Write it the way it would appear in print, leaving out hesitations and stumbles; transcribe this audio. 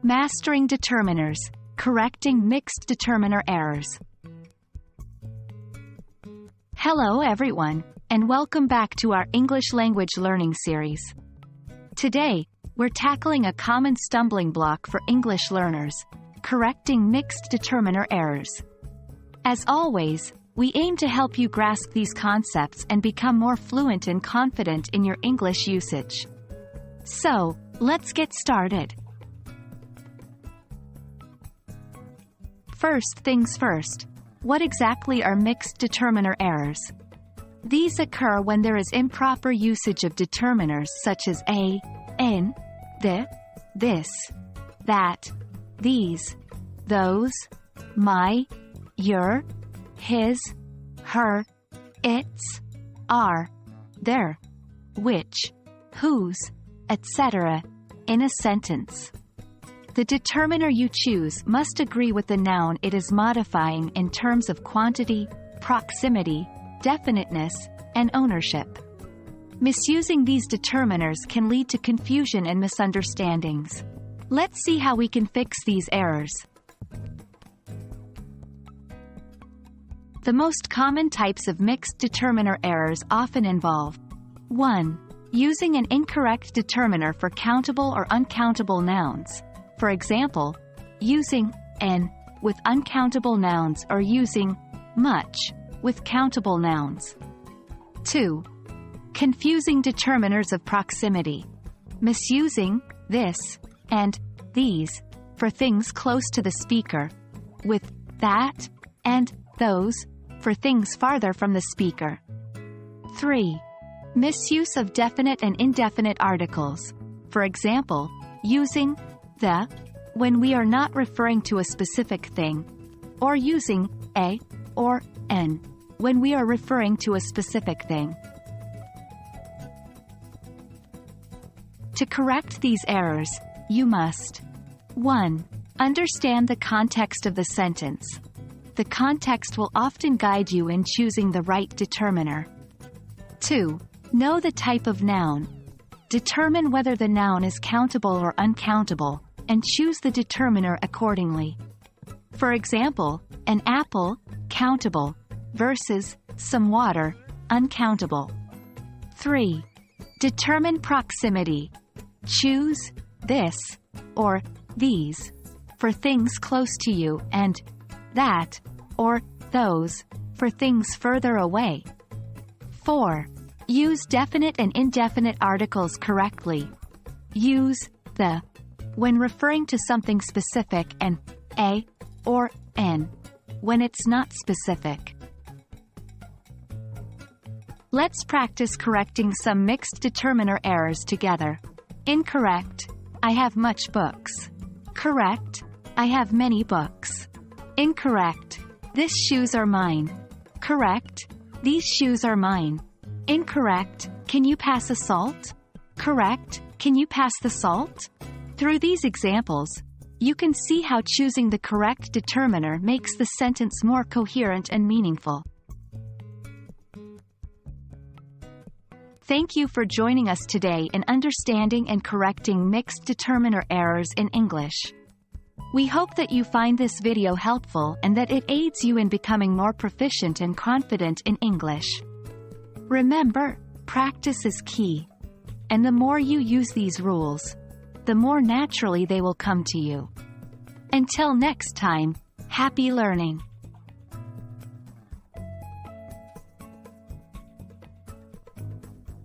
Mastering determiners, correcting mixed determiner errors. Hello everyone, and welcome back to our English language learning series. Today, we're tackling a common stumbling block for English learners, correcting mixed determiner errors. As always, we aim to help you grasp these concepts and become more fluent and confident in your English usage. So, let's get started. First things first, what exactly are mixed determiner errors? These occur when there is improper usage of determiners such as a, in, the, this, that, these, those, my, your, his, her, its, our, their, which, whose, etc., in a sentence. The determiner you choose must agree with the noun it is modifying in terms of quantity, proximity, definiteness, and ownership. Misusing these determiners can lead to confusion and misunderstandings. Let's see how we can fix these errors. The most common types of mixed determiner errors often involve 1. Using an incorrect determiner for countable or uncountable nouns. For example, using an with uncountable nouns or using much with countable nouns. 2. Confusing determiners of proximity. Misusing this and these for things close to the speaker, with that and those for things farther from the speaker. 3. Misuse of definite and indefinite articles. For example, using the when we are not referring to a specific thing, or using a or an when we are referring to a specific thing. To correct these errors, you must 1. Understand the context of the sentence. The context will often guide you in choosing the right determiner. 2. Know the type of noun. Determine whether the noun is countable or uncountable, and choose the determiner accordingly. For example, an apple, countable, versus some water, uncountable. 3. Determine proximity. Choose this or these for things close to you and that or those for things further away. 4. Use definite and indefinite articles correctly. Use the when referring to something specific and a or an when it's not specific. Let's practice correcting some mixed determiner errors together. Incorrect. I have much books. Correct. I have many books. Incorrect. This shoes are mine. Correct. These shoes are mine. Incorrect. Can you pass a salt? Correct. Can you pass the salt? Through these examples, you can see how choosing the correct determiner makes the sentence more coherent and meaningful. Thank you for joining us today in understanding and correcting mixed determiner errors in English. We hope that you find this video helpful and that it aids you in becoming more proficient and confident in English. Remember, practice is key. And the more you use these rules, the more naturally they will come to you. Until next time, happy learning!